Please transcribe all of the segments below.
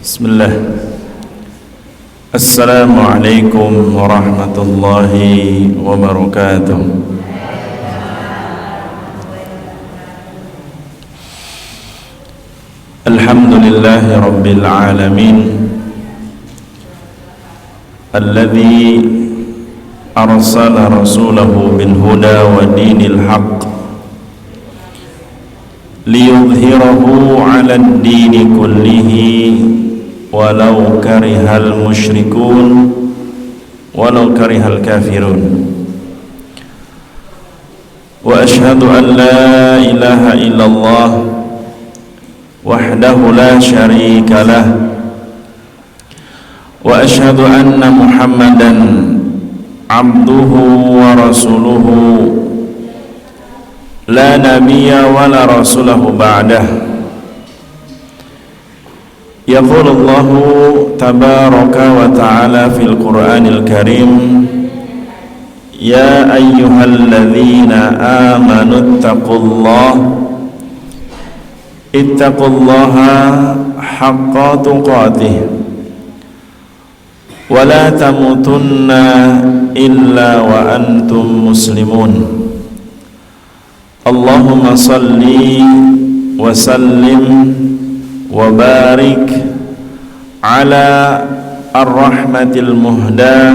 Bismillah. Assalamualaikum warahmatullahi wabarakatuh. Alhamdulillahi rabbil alamin, alladzi arsala rasulahu bil huda wa dinil haqq liyudhhirahu 'alad dini kullihi walau karihal musyrikun walau karihal kafirun. Wa ashhadu an la ilaha illallah wahdahu la syarika lah, wa ashhadu anna muhammadan abduhu wa rasuluhu la nabiyya wa la rasulahu ba'dah. Yaqulullahu tabaraka wa ta'ala fil Qur'anil Karim, ya ayyuhalladzina amanu ittaqullaha haqqa tuqatih wa la tamutunna illa wa antum muslimun. Allahumma salli wa sallim wa barik ala ar-rahmatil muhda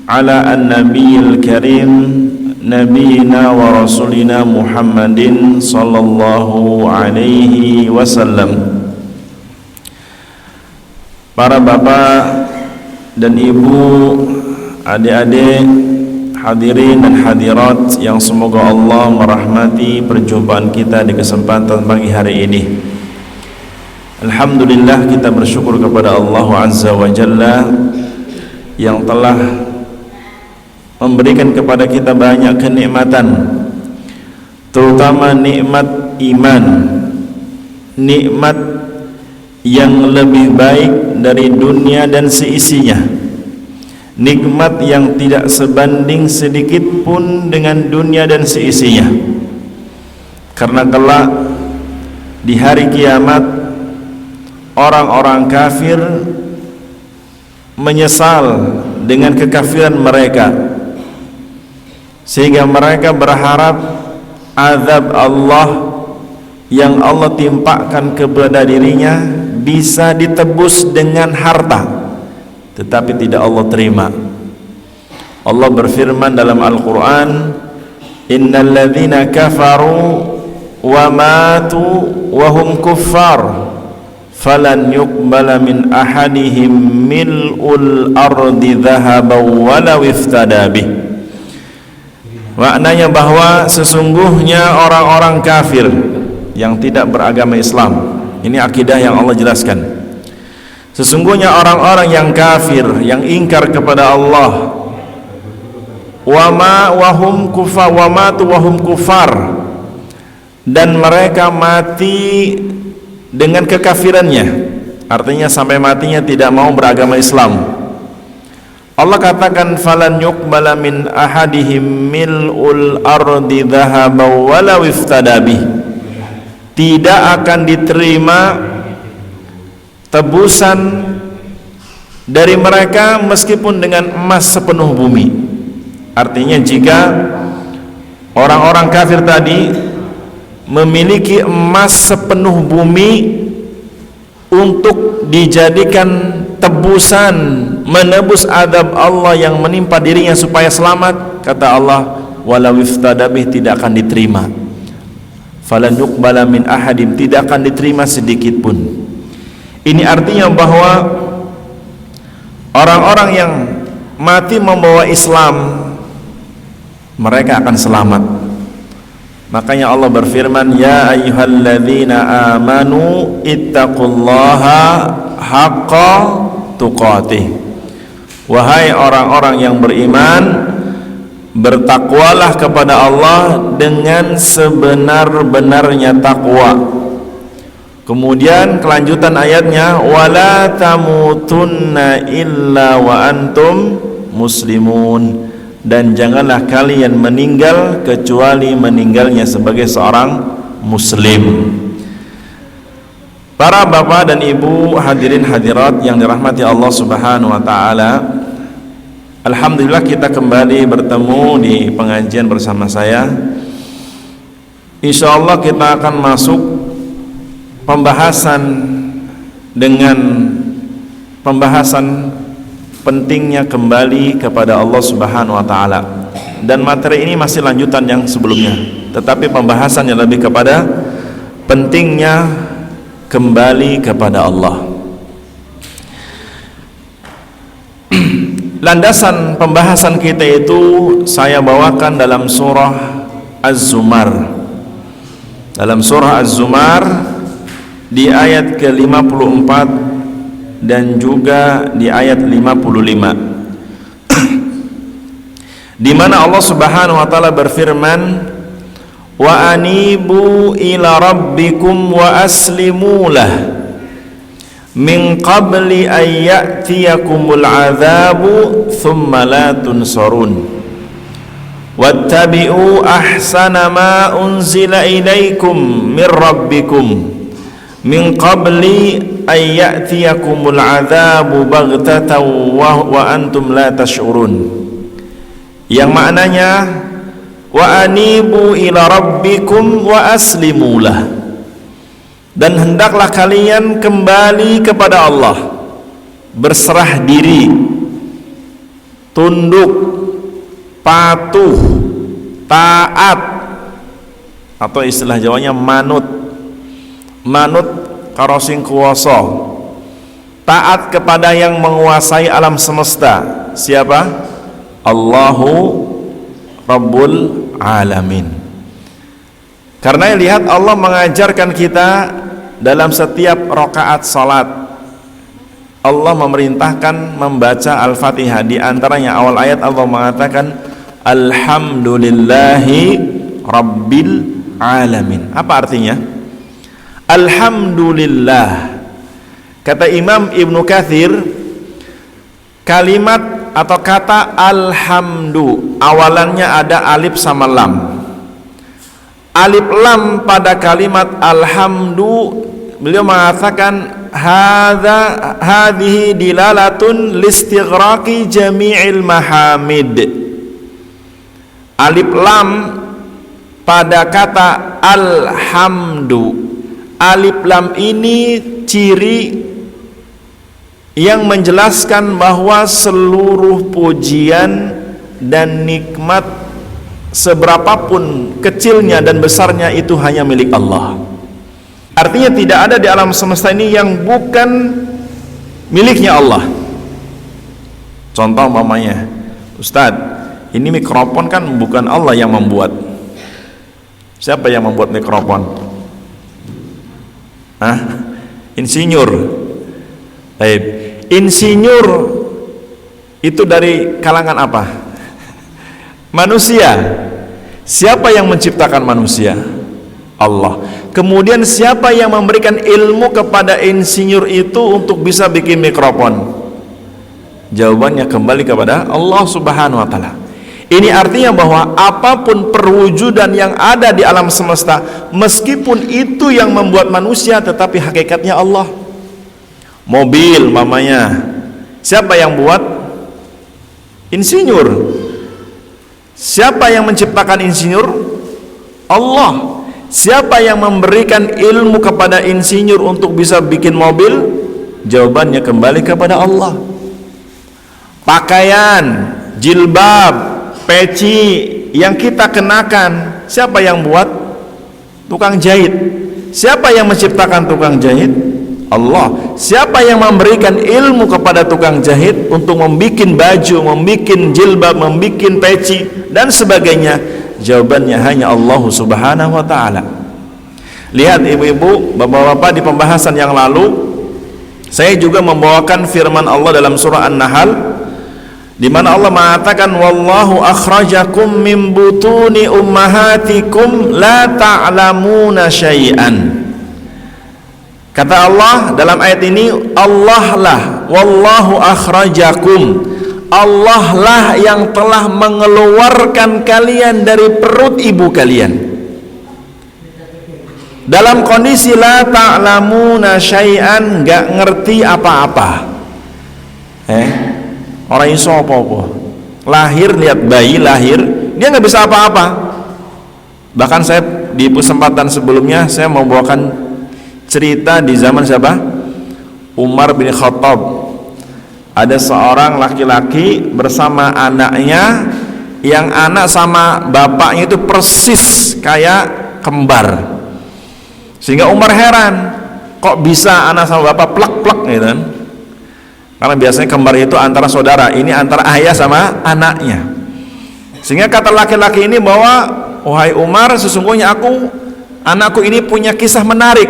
ala an-nabiyil karim nabiyina wa rasulina Muhammadin sallallahu alaihi wasallam. Para bapak dan ibu, adik-adik, hadirin dan hadirat yang semoga Allah merahmati perjumpaan kita di kesempatan pagi hari ini. Alhamdulillah, kita bersyukur kepada Allah Azza wa Jalla yang telah memberikan kepada kita banyak kenikmatan, terutama nikmat iman, nikmat yang lebih baik dari dunia dan seisinya, nikmat yang tidak sebanding sedikit pun dengan dunia dan seisinya. Karena kelak di hari kiamat orang-orang kafir menyesal dengan kekafiran mereka, sehingga mereka berharap azab Allah yang Allah timpakan kepada dirinya bisa ditebus dengan harta, tetapi tidak Allah terima. Allah berfirman dalam Al-Quran, innal ladzina kafaru wa matu wa hum kuffar falan yuqbala min ahadihim mil'ul ardi dhahaban walau iftada bih. Maknanya bahwa sesungguhnya orang-orang kafir yang tidak beragama Islam, ini akidah yang Allah jelaskan, sesungguhnya orang-orang yang kafir, yang ingkar kepada Allah, wahum kufar, dan mereka mati dengan kekafirannya, artinya sampai matinya tidak mau beragama Islam. Allah katakan falan yuqbala min ahadihim mil'ul ardi dhahaban walau iftada bih, tidak akan diterima tebusan dari mereka meskipun dengan emas sepenuh bumi. Artinya jika orang-orang kafir tadi memiliki emas sepenuh bumi untuk dijadikan tebusan, menebus adab Allah yang menimpa dirinya supaya selamat, kata Allah, walau iftada bih, tidak akan diterima. Falan yuqbala min ahadim, tidak akan diterima sedikit pun. Ini artinya bahwa orang-orang yang mati membawa Islam, mereka akan selamat. Makanya Allah berfirman, ya ayyuhalladzina amanu ittaqullaha haqqa tuqatih. Wahai orang-orang yang beriman, bertakwalah kepada Allah dengan sebenar-benarnya takwa. Kemudian kelanjutan ayatnya, wala tamutunna illa wa antum muslimun, dan janganlah kalian meninggal kecuali meninggalnya sebagai seorang muslim. Para bapak dan ibu, hadirin hadirat yang dirahmati Allah Subhanahu wa taala. Alhamdulillah kita kembali bertemu di pengajian bersama saya. Insyaallah kita akan masuk pembahasan dengan pembahasan pentingnya kembali kepada Allah Subhanahu wa taala. Dan materi ini masih lanjutan yang sebelumnya, tetapi pembahasannya lebih kepada pentingnya kembali kepada Allah. Landasan pembahasan kita itu saya bawakan dalam surah Az-Zumar. Dalam surah Az-Zumar di ayat ke-54 dan juga di ayat 55, di mana Allah Subhanahu wa taala berfirman, wa anibu ila rabbikum wa aslimu lah min qabli an ya'tiyakumul adzabu thumma la tunsarun wattabi'u ahsana ma unzila ilaikum min rabbikum min qabli an ya'tiyakumul adzabu baghtatan wa antum la tash'urun, yang maknanya wa anibu ila rabbikum wa aslimulah, dan hendaklah kalian kembali kepada Allah, berserah diri, tunduk, patuh, taat, atau istilah Jawanya manut karo sing kuwasa, taat kepada yang menguasai alam semesta. Siapa? Allahu Rabbul Alamin. Karena lihat, Allah mengajarkan kita dalam setiap rakaat salat, Allah memerintahkan membaca Al-Fatihah. Di antaranya awal ayat Allah mengatakan Alhamdulillahi Rabbil Alamin. Apa artinya? Alhamdulillah. Kata Imam Ibnu Katsir, kalimat atau kata alhamdu awalannya ada alif sama lam. Alif lam pada kalimat alhamdu, beliau mengatakan hadhihi dilalatun listighraqi jami'il mahamid. Alif lam pada kata alhamdu, alif lam ini ciri yang menjelaskan bahwa seluruh pujian dan nikmat, seberapapun kecilnya dan besarnya, itu hanya milik Allah. Artinya tidak ada di alam semesta ini yang bukan miliknya Allah. Contoh umpamanya, Ustadz, ini mikrofon kan bukan Allah yang membuat. Siapa yang membuat mikrofon? Insinyur. Baik. Insinyur itu dari kalangan apa? Manusia. Siapa yang menciptakan manusia? Allah. Kemudian siapa yang memberikan ilmu kepada insinyur itu untuk bisa bikin mikrofon? Jawabannya kembali kepada Allah Subhanahu wa taala. Ini artinya bahwa apapun perwujudan yang ada di alam semesta, meskipun itu yang membuat manusia, tetapi hakikatnya Allah. Mobil mamanya, siapa yang buat? Insinyur. Siapa yang menciptakan insinyur? Allah. Siapa yang memberikan ilmu kepada insinyur untuk bisa bikin mobil? Jawabannya kembali kepada Allah. Pakaian, jilbab, peci yang kita kenakan, siapa yang buat? Tukang jahit. Siapa yang menciptakan tukang jahit? Allah. Siapa yang memberikan ilmu kepada tukang jahit untuk membuat baju, membuat jilbab, membuat peci dan sebagainya? Jawabannya hanya Allah Subhanahu wa taala. Lihat ibu-ibu, bapak-bapak, di pembahasan yang lalu saya juga membawakan firman Allah dalam surah An-Nahl, di mana Allah mengatakan wallahu akhrajakum min butuni ummahatikum la ta'lamuna syai'an. Kata Allah dalam ayat ini, Allah lah, wallahu akhrajakum, Allah lah yang telah mengeluarkan kalian dari perut ibu kalian. dalam kondisi la ta'lamuna syai'an, nggak ngerti apa-apa. Orang iso apa-apa. Lahir, lihat bayi lahir, dia nggak bisa apa-apa. Bahkan saya di kesempatan sebelumnya saya membawakan cerita di zaman siapa? Umar bin Khattab. Ada seorang laki-laki bersama anaknya, yang anak sama bapaknya itu persis kayak kembar. Sehingga Umar heran, kok bisa anak sama bapak plek-plek gitu kan? Karena biasanya kembar itu antara saudara, ini antara ayah sama anaknya. Sehingga kata laki-laki ini bahwa, wahai Umar, sesungguhnya anakku ini punya kisah menarik.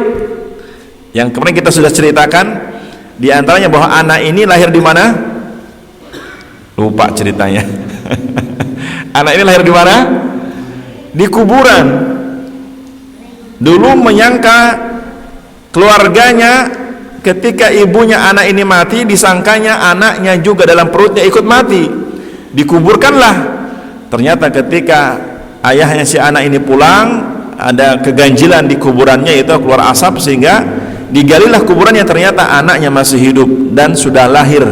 Yang kemarin kita sudah ceritakan, di antaranya bahwa anak ini lahir di mana? Lupa ceritanya. Anak ini lahir di mana? Di kuburan. Dulu menyangka keluarganya ketika ibunya anak ini mati, disangkanya anaknya juga dalam perutnya ikut mati, dikuburkanlah. Ternyata ketika ayahnya si anak ini pulang, ada keganjilan di kuburannya, itu keluar asap, sehingga digalilah kuburannya, ternyata anaknya masih hidup dan sudah lahir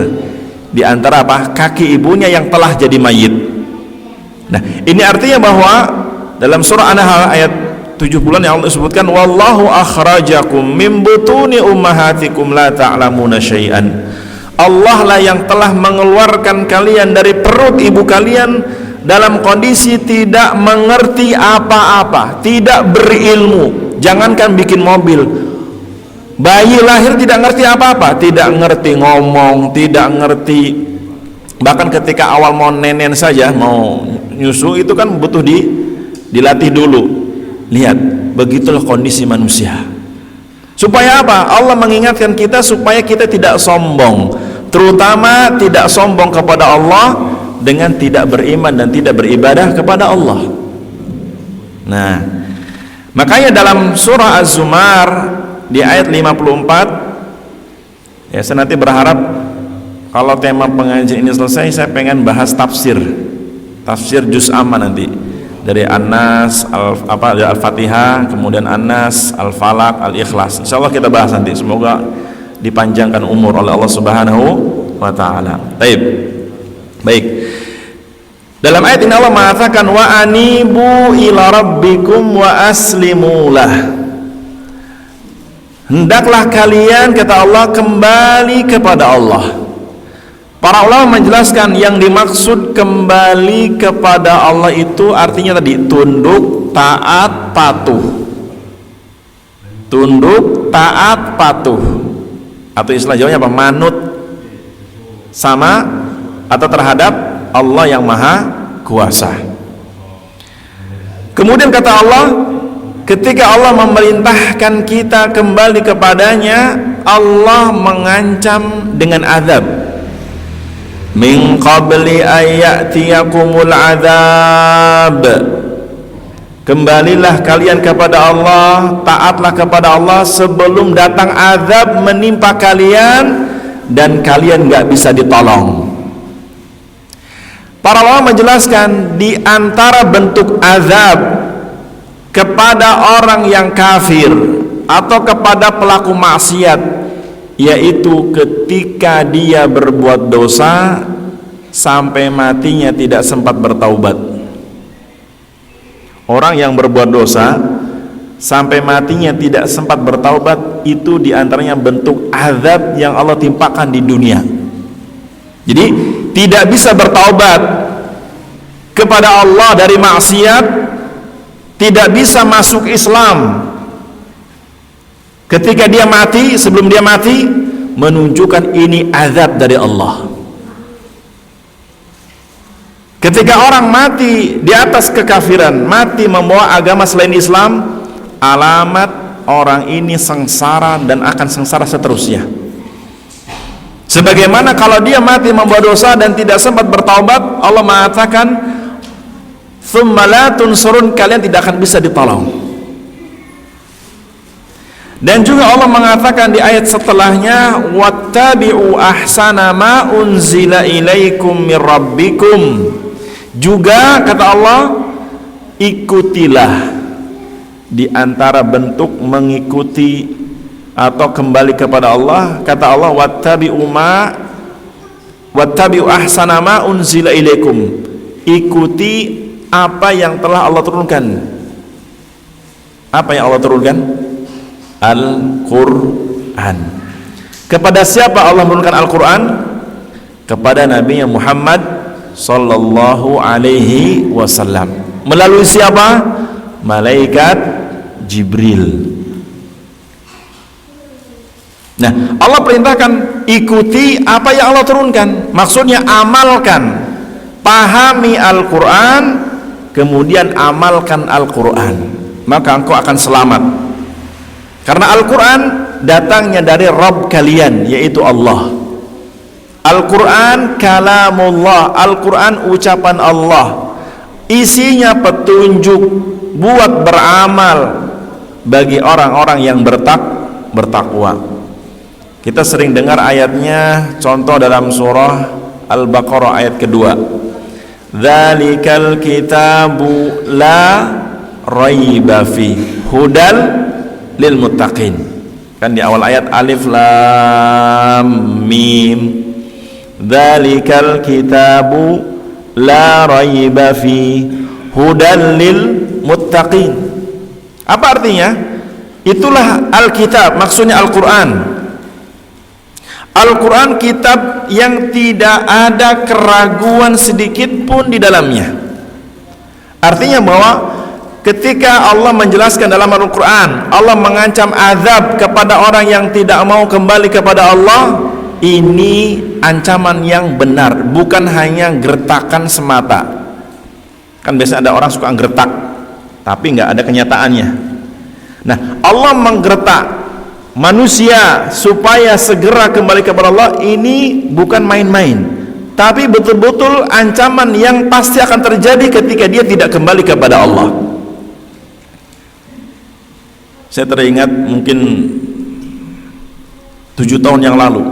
di antara kaki ibunya yang telah jadi mayit. Nah, ini artinya bahwa dalam surah An-Nahl ayat 70 yang Allah sebutkan, wallahu akhrajakum min butuni ummahatikum la ta'lamuna syai'an. Allah lah yang telah mengeluarkan kalian dari perut ibu kalian dalam kondisi tidak mengerti apa-apa, tidak berilmu. Jangankan bikin mobil, bayi lahir tidak ngerti apa-apa, tidak ngerti ngomong, tidak ngerti, bahkan ketika awal mau nenen saja, mau nyusu itu kan butuh dilatih dulu. Lihat, begitulah kondisi manusia. Supaya apa? Allah mengingatkan kita supaya kita tidak sombong, terutama tidak sombong kepada Allah dengan tidak beriman dan tidak beribadah kepada Allah. Nah, makanya dalam surah Az-Zumar di ayat 54, saya nanti berharap kalau tema pengajian ini selesai, saya pengen bahas tafsir juz amma nanti, dari An-Nas, Al-Fatihah, kemudian An-Nas, Al-Falaq, Al-Ikhlas. Insyaallah kita bahas nanti. Semoga dipanjangkan umur oleh Allah Subhanahu wa taala. Baik. Dalam ayat ini Allah mengatakan, wa anibu ila rabbikum wa aslimulah. Hendaklah kalian, kata Allah, kembali kepada Allah. Para ulama menjelaskan yang dimaksud kembali kepada Allah itu artinya tadi tunduk, taat, patuh. Tunduk, taat, patuh. Atau istilah Jawanya apa? Manut sama atau terhadap Allah yang Maha Kuasa. Kemudian kata Allah, ketika Allah memerintahkan kita kembali kepadanya, Allah mengancam dengan azab. Min qabli ayyatiyakumul azab, kembalilah kalian kepada Allah, taatlah kepada Allah sebelum datang azab menimpa kalian dan kalian gak bisa ditolong. Para ulama menjelaskan di antara bentuk azab kepada orang yang kafir atau kepada pelaku maksiat, yaitu ketika dia berbuat dosa sampai matinya tidak sempat bertaubat. Orang yang berbuat dosa sampai matinya tidak sempat bertaubat, itu diantaranya bentuk azab yang Allah timpakan di dunia. Jadi tidak bisa bertaubat kepada Allah dari maksiat, tidak bisa masuk Islam. Ketika dia mati, sebelum dia mati, menunjukkan ini azab dari Allah. Ketika orang mati di atas kekafiran, mati membawa agama selain Islam, alamat orang ini sengsara dan akan sengsara seterusnya. Sebagaimana kalau dia mati membawa dosa dan tidak sempat bertaubat, Allah mengatakan, "Tsumma la tunsurun," kalian tidak akan bisa ditolong. Dan juga Allah mengatakan di ayat setelahnya, wattabi'u ahsana ma unzila ilaikum mir rabbikum. Juga kata Allah, ikutilah di antara bentuk mengikuti atau kembali kepada Allah, kata Allah, wattabi'u ahsana ma unzila ilaikum, ikuti apa yang telah Allah turunkan. Apa yang Allah turunkan? Al-Quran. Kepada siapa Allah menurunkan Al-Quran? Kepada Nabi Muhammad sallallahu alaihi wasallam. Melalui siapa? Malaikat Jibril. Nah, Allah perintahkan ikuti apa yang Allah turunkan. Maksudnya amalkan, pahami Al-Quran, kemudian amalkan Al-Quran, maka engkau akan selamat. Karena Al-Quran datangnya dari Rabb kalian, yaitu Allah. Al-Quran kalamullah, Al-Quran ucapan Allah, isinya petunjuk buat beramal bagi orang-orang yang bertakwa. Kita sering dengar ayatnya, contoh dalam surah Al-Baqarah ayat kedua, dzalikal kitabu la raiba fi hudal lil muttaqin. Kan di awal ayat alif lam mim, dzalikal kitabu la raiba fi hudal lil muttaqin. Apa artinya? Itulah Alkitab, maksudnya Al-Quran. Al-Quran kitab yang tidak ada keraguan sedikit pun di dalamnya. Artinya bahwa ketika Allah menjelaskan dalam Al-Quran, Allah mengancam azab kepada orang yang tidak mau kembali kepada Allah, ini ancaman yang benar, bukan hanya gertakan semata. Kan biasanya ada orang suka gertak tapi nggak ada kenyataannya. Nah, Allah menggertak manusia supaya segera kembali kepada Allah, ini bukan main-main, tapi betul-betul ancaman yang pasti akan terjadi ketika dia tidak kembali kepada Allah. Saya teringat mungkin 7 tahun yang lalu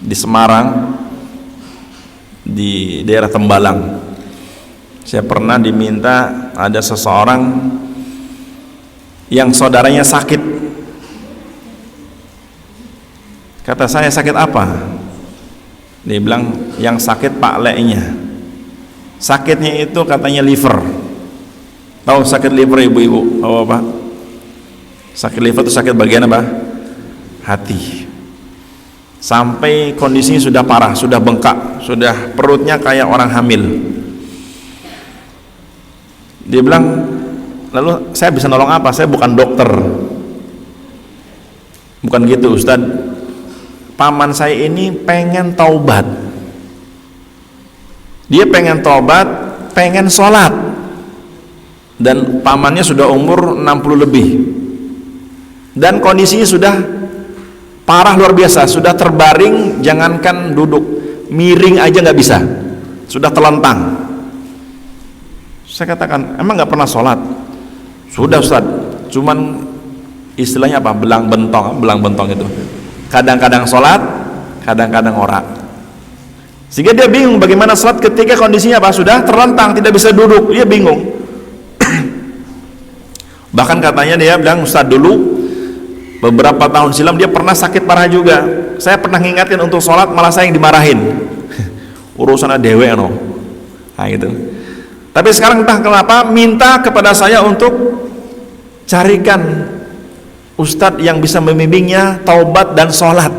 di Semarang, di daerah Tembalang, saya pernah diminta, ada seseorang yang saudaranya sakit. Kata saya, sakit apa? Dia bilang, yang sakit Pak Le-nya. Sakitnya itu katanya liver. Tahu sakit liver ibu-ibu? Oh, Pak. Sakit liver itu sakit bagian apa? Hati. Sampai kondisinya sudah parah, sudah bengkak, sudah perutnya kayak orang hamil. Dia bilang, lalu saya bisa nolong apa? Saya bukan dokter. Bukan gitu, Ustadz. Paman saya ini pengen taubat. Dia pengen taubat, pengen sholat. Dan pamannya sudah umur 60 lebih. Dan kondisinya sudah parah luar biasa, sudah terbaring, jangankan duduk, miring aja nggak bisa, sudah telentang. Saya katakan, emang nggak pernah sholat? Sudah Ustaz, cuman istilahnya apa? Belang bentong itu. Kadang-kadang sholat, kadang-kadang ora. Sehingga dia bingung bagaimana sholat ketika kondisinya apa? Sudah terlentang, tidak bisa duduk. Dia bingung. Bahkan katanya dia bilang, Ustaz, dulu beberapa tahun silam dia pernah sakit parah juga. Saya pernah ngingatin untuk sholat, malah saya yang dimarahin. Urusan dewe no. Nah gitu. Tapi sekarang entah kenapa minta kepada saya untuk carikan ustadz yang bisa membimbingnya taubat dan sholat.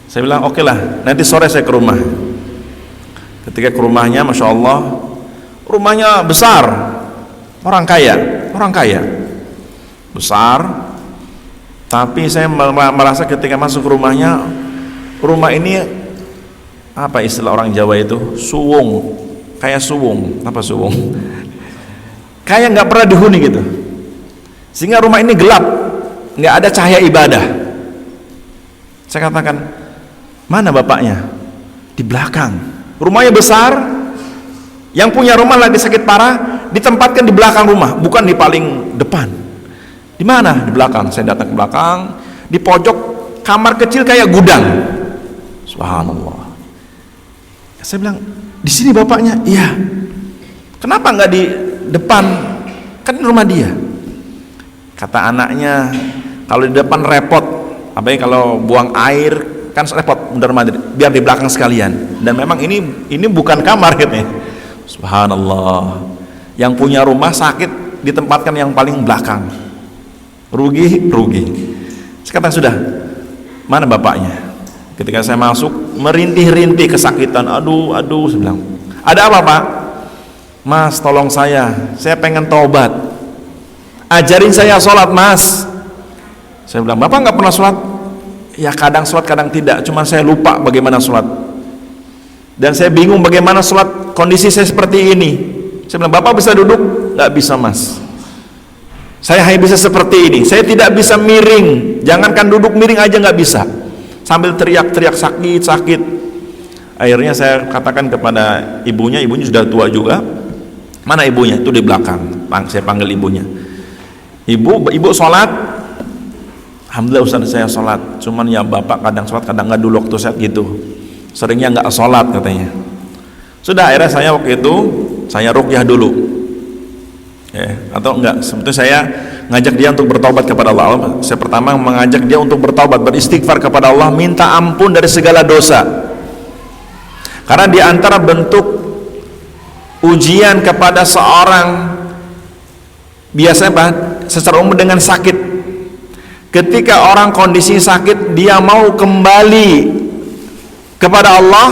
Saya bilang oke lah, nanti sore saya ke rumah. Ketika ke rumahnya, Masya Allah, rumahnya besar, orang kaya besar. Tapi saya merasa ketika masuk ke rumahnya, rumah ini apa istilah orang Jawa itu, suwung, kayak suwung. Apa suwung? Kayak nggak pernah dihuni gitu. Sehingga rumah ini gelap, nggak ada cahaya ibadah. Saya katakan, mana bapaknya? Di belakang. Rumahnya besar, yang punya rumah lagi sakit parah, ditempatkan di belakang rumah, bukan di paling depan. Di mana? Di belakang. Saya datang ke belakang, di pojok kamar kecil kayak gudang. Subhanallah. Saya bilang, di sini bapaknya? Iya. Kenapa nggak di depan Kan ini rumah dia. Kata anaknya, kalau di depan repot, apalagi kalau buang air kan repot, mondar-mandir, biar di belakang sekalian. Dan memang ini bukan kamar gitu ya. Subhanallah. Yang punya rumah sakit ditempatkan yang paling belakang. Rugi. Saya kata, sudah, mana bapaknya? Ketika saya masuk, merintih-rintih kesakitan. Aduh, saya bilang, ada apa Pak? Mas, tolong saya pengen taubat, ajarin saya sholat Mas. Saya bilang, Bapak nggak pernah sholat? Ya kadang sholat, kadang tidak, cuma saya lupa bagaimana sholat, dan saya bingung bagaimana sholat kondisi saya seperti ini. Saya bilang, Bapak bisa duduk? Nggak bisa Mas, saya hanya bisa seperti ini, saya tidak bisa miring, jangankan duduk, miring aja nggak bisa, sambil teriak-teriak sakit. Akhirnya saya katakan kepada ibunya sudah tua juga. Mana ibunya? Itu di belakang. Saya panggil ibunya. Ibu sholat. Alhamdulillah Ustaz, saya sholat. Cuman ya Bapak kadang sholat, kadang nggak dulu waktu saya gitu. Seringnya nggak sholat katanya. Sudah, akhirnya saya waktu itu saya ruqyah dulu. Atau enggak, sebetulnya saya ngajak dia untuk bertaubat kepada Allah. Saya pertama mengajak dia untuk bertaubat, beristighfar kepada Allah, minta ampun dari segala dosa. Karena di antara bentuk ujian kepada seorang biasanya Pak, secara umum dengan sakit, ketika orang kondisi sakit, dia mau kembali kepada Allah,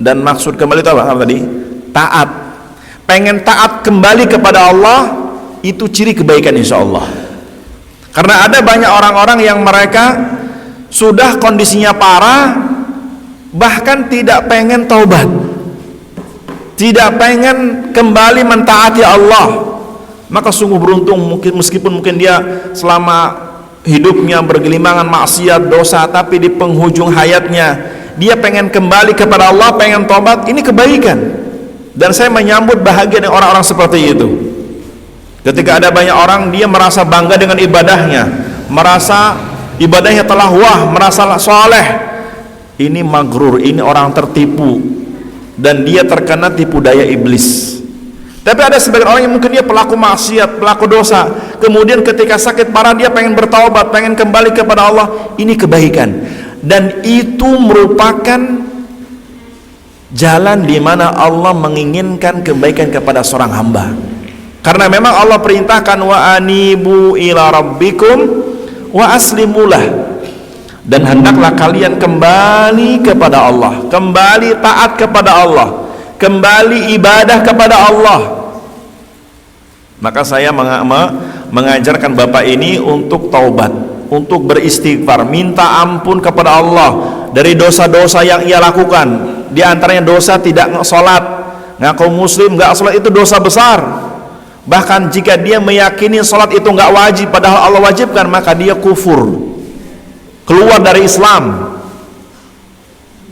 dan maksud kembali itu apa tadi? Taat. Pengen taat kembali kepada Allah, itu ciri kebaikan insya Allah. Karena ada banyak orang-orang yang mereka sudah kondisinya parah, bahkan tidak pengen taubat, tidak pengen kembali mentaati Allah. Maka sungguh beruntung, meskipun dia selama hidupnya bergelimangan maksiat, dosa, tapi di penghujung hayatnya dia pengen kembali kepada Allah, pengen taubat. Ini kebaikan, dan saya menyambut bahagia dengan orang-orang seperti itu. Ketika ada banyak orang, dia merasa bangga dengan ibadahnya, merasa ibadahnya telah wah, merasa soleh. Ini maghrur, ini orang tertipu, dan dia terkena tipu daya iblis. Tapi ada sebagian orang yang mungkin dia pelaku maksiat, pelaku dosa, kemudian ketika sakit parah dia pengen bertaubat, pengen kembali kepada Allah. Ini kebaikan, dan itu merupakan jalan di mana Allah menginginkan kebaikan kepada seorang hamba. Karena memang Allah perintahkan, wa anibu ila rabbikum wa aslimulah, dan hendaklah kalian kembali kepada Allah, kembali taat kepada Allah, kembali ibadah kepada Allah. Maka saya mengajarkan Bapak ini untuk taubat, untuk beristighfar, minta ampun kepada Allah dari dosa-dosa yang ia lakukan. Di antaranya dosa tidak sholat, ngaku muslim nggak sholat, itu dosa besar. Bahkan jika dia meyakini sholat itu nggak wajib padahal Allah wajibkan, maka dia kufur, keluar dari Islam.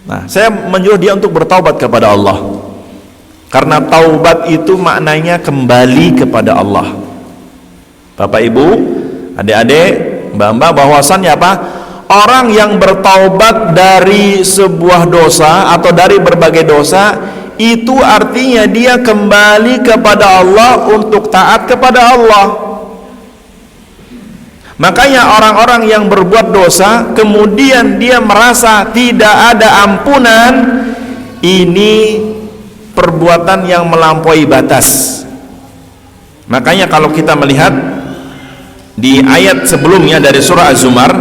Nah, saya menyuruh dia untuk bertaubat kepada Allah, karena taubat itu maknanya kembali kepada Allah. Bapak Ibu, adik-adik, mbak-mbak, bahwasannya apa? Orang yang bertaubat dari sebuah dosa atau dari berbagai dosa, itu artinya dia kembali kepada Allah untuk taat kepada Allah. Makanya orang-orang yang berbuat dosa kemudian dia merasa tidak ada ampunan, ini perbuatan yang melampaui batas. Makanya kalau kita melihat di ayat sebelumnya dari surah Az-Zumar,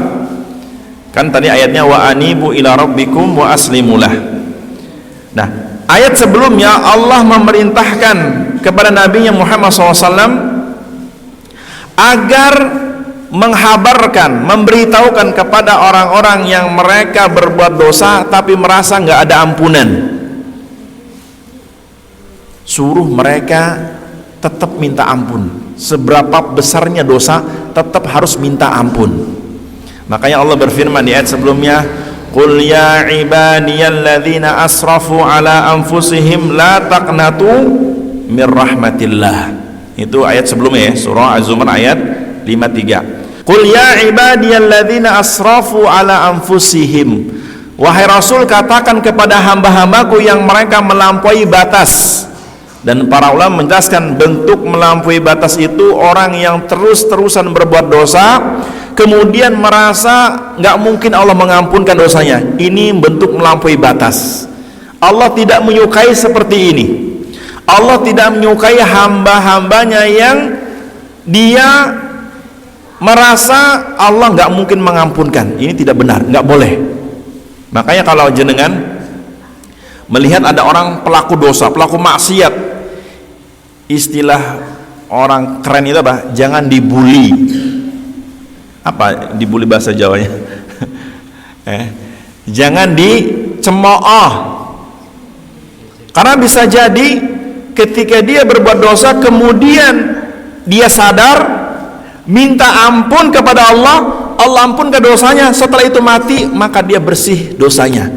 kan tadi ayatnya wa anibu ila rabbikum wa aslimulah. Nah, ayat sebelumnya Allah memerintahkan kepada Nabi Muhammad SAW agar menghabarkan, memberitahukan kepada orang-orang yang mereka berbuat dosa tapi merasa nggak ada ampunan, suruh mereka tetap minta ampun. Seberapa besarnya dosa, tetap harus minta ampun. Makanya Allah berfirman di ayat sebelumnya, qul ya ibadiyalladzina asrafu ala anfusihim la taqnatu mir rahmatillah. Itu ayat sebelumnya ya, surah Az-Zumar ayat 53. Qul ya ibadiyalladzina asrafu ala anfusihim, wahai Rasul, katakan kepada hamba-hambaku yang mereka melampaui batas, Dan para ulama menjelaskan bentuk melampaui batas itu orang yang terus-terusan berbuat dosa kemudian merasa nggak mungkin Allah mengampunkan dosanya. Ini bentuk melampaui batas. Allah tidak menyukai seperti ini. Allah tidak menyukai hamba-hambanya yang dia merasa Allah nggak mungkin mengampunkan. Ini tidak benar, nggak boleh. Makanya kalau jenengan melihat ada orang pelaku dosa, pelaku maksiat, istilah orang keren itu apa? Jangan dibully. Apa dibully bahasa Jawanya? Jangan dicemooh. Karena bisa jadi ketika dia berbuat dosa kemudian dia sadar, minta ampun kepada Allah, Allah ampunkan dosanya, setelah itu mati, maka dia bersih dosanya.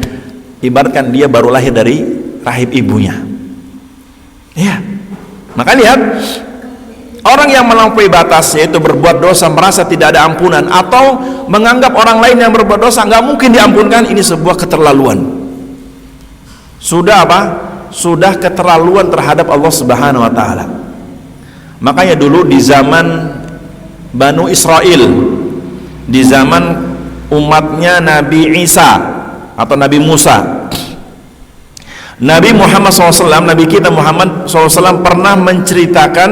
Ibaratkan dia baru lahir dari rahim ibunya. Ya. Maka lihat, orang yang melampaui batas, yaitu berbuat dosa merasa tidak ada ampunan, atau menganggap orang lain yang berbuat dosa nggak mungkin diampunkan, ini sebuah keterlaluan. Sudah apa? Sudah keterlaluan terhadap Allah Subhanahu wa taala. Makanya dulu di zaman Banu Israel, di zaman umatnya Nabi Isa atau Nabi Musa, Nabi Muhammad SAW, Nabi kita Muhammad SAW pernah menceritakan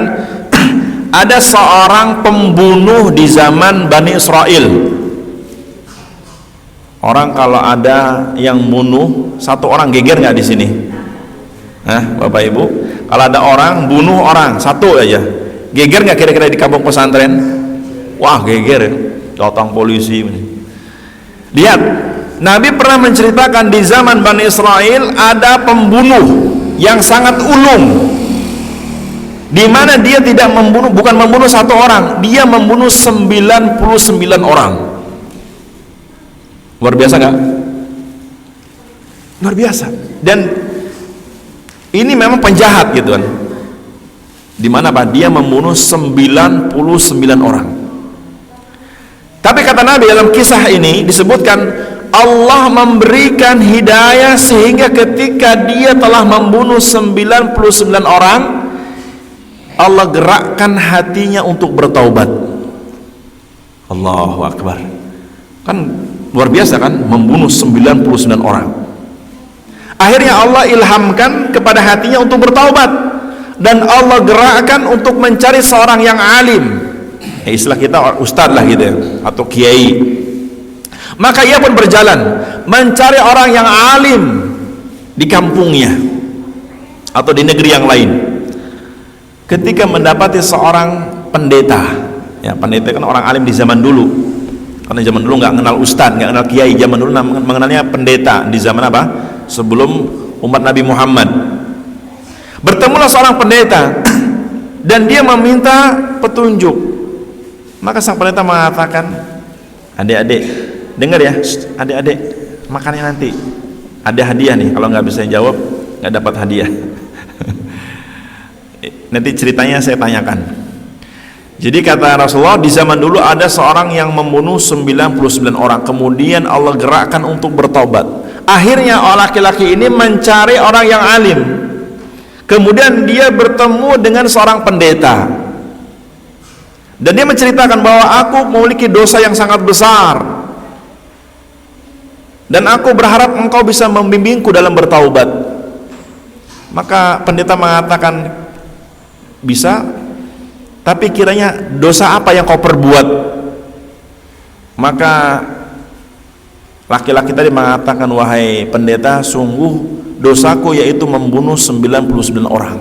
ada seorang pembunuh di zaman Bani Israel. Orang kalau ada yang bunuh satu orang, geger nggak di sini? Bapak Ibu, kalau ada orang bunuh orang satu aja, geger nggak kira-kira di kampung pesantren? Wah, geger, datang polisi. Lihat, Nabi pernah menceritakan di zaman Bani Israel ada pembunuh yang sangat ulung, di mana dia tidak membunuh, bukan membunuh satu orang, dia membunuh 99 orang. Luar biasa nggak? Luar biasa. Dan ini memang penjahat gitu kan. Di mana Pak? Dia membunuh 99 orang. Tapi kata Nabi dalam kisah ini disebutkan Allah memberikan hidayah sehingga ketika dia telah membunuh 99 orang, Allah gerakkan hatinya untuk bertaubat. Allahu Akbar. Kan luar biasa kan, membunuh 99 orang. Akhirnya Allah ilhamkan kepada hatinya untuk bertaubat, dan Allah gerakkan untuk mencari seorang yang alim. Istilah kita ustadz lah gitu ya, atau kiai. Maka ia pun berjalan mencari orang yang alim di kampungnya atau di negeri yang lain. Ketika mendapati seorang pendeta, ya pendeta kan orang alim di zaman dulu, karena zaman dulu nggak kenal ustadz, nggak kenal kiai. Zaman dulu mengenalnya pendeta. Di zaman apa? Sebelum umat Nabi Muhammad. Bertemulah seorang pendeta dan dia meminta petunjuk. Maka sang pendeta mengatakan, adik-adik dengar ya, adik-adik, makannya nanti ada hadiah nih, kalau nggak bisa jawab nggak dapat hadiah. Nanti ceritanya saya tanyakan. Jadi kata Rasulullah, di zaman dulu ada seorang yang membunuh 99 orang, kemudian Allah gerakkan untuk bertobat. Akhirnya laki-laki ini mencari orang yang alim, kemudian dia bertemu dengan seorang pendeta, dan dia menceritakan bahwa aku memiliki dosa yang sangat besar, dan aku berharap engkau bisa membimbingku dalam bertaubat. Maka pendeta mengatakan, bisa, tapi kiranya dosa apa yang kau perbuat? Maka laki-laki tadi mengatakan, wahai pendeta, sungguh dosaku yaitu membunuh 99 orang.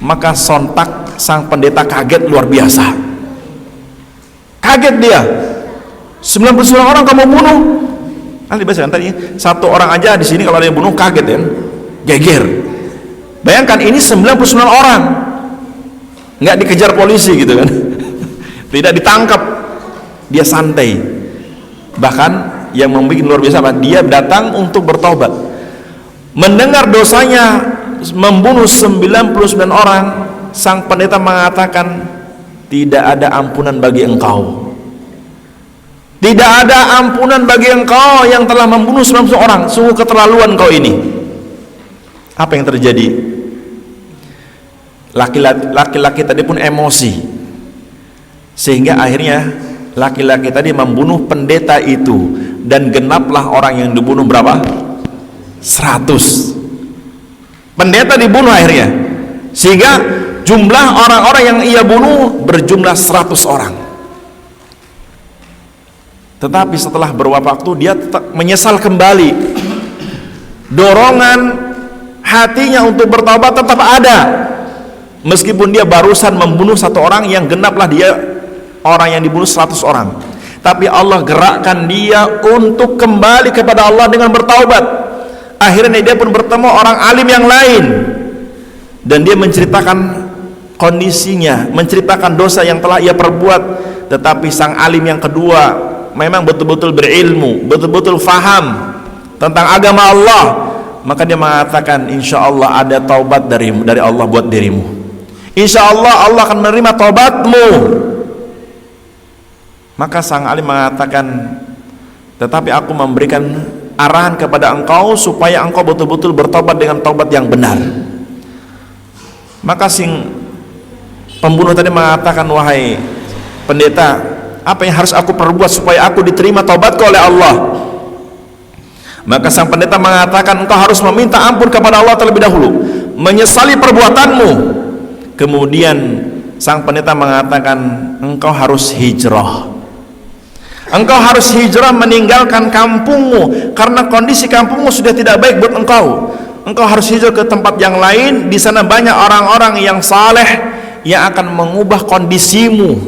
Maka sontak sang pendeta kaget luar biasa. Kaget dia, 99 orang kamu bunuh. Nanti bahasa tadi, satu orang aja di sini kalau ada yang bunuh kaget kan, geger. Bayangkan ini 99 orang, nggak dikejar polisi gitu kan, tidak ditangkap, dia santai. Bahkan yang membuat luar biasa, dia datang untuk bertobat. Mendengar dosanya membunuh 99 orang, sang pendeta mengatakan, tidak ada ampunan bagi engkau. Tidak ada ampunan bagi engkau yang telah membunuh 99 orang. Sungguh keterlaluan kau ini. Apa yang terjadi? laki-laki tadi pun emosi, sehingga akhirnya laki-laki tadi membunuh pendeta itu, dan genaplah orang yang dibunuh berapa? 100. Pendeta dibunuh akhirnya, sehingga jumlah orang-orang yang ia bunuh berjumlah 100 orang. Tetapi setelah beberapa waktu dia tetap menyesal kembali. Dorongan hatinya untuk bertobat tetap ada, meskipun dia barusan membunuh 1 orang yang genaplah dia orang yang dibunuh 100 orang. Tapi Allah gerakkan dia untuk kembali kepada Allah dengan bertaubat. Akhirnya dia pun bertemu orang alim yang lain, dan dia menceritakan kondisinya, menceritakan dosa yang telah ia perbuat. Tetapi sang alim yang kedua memang betul-betul berilmu, betul-betul faham tentang agama Allah. Maka dia mengatakan, insya Allah ada taubat dari Allah buat dirimu. Insya Allah Allah akan menerima taubatmu. Maka sang alim mengatakan, tetapi aku memberikan arahan kepada engkau supaya engkau betul-betul bertobat dengan taubat yang benar. Maka pembunuh tadi mengatakan, wahai pendeta, apa yang harus aku perbuat supaya aku diterima taubatku oleh Allah? Maka sang pendeta mengatakan, engkau harus meminta ampun kepada Allah terlebih dahulu, menyesali perbuatanmu. Kemudian sang pendeta mengatakan, engkau harus hijrah. Engkau harus hijrah, meninggalkan kampungmu, karena kondisi kampungmu sudah tidak baik buat engkau. Engkau harus hijrah ke tempat yang lain. Di sana banyak orang-orang yang saleh yang akan mengubah kondisimu.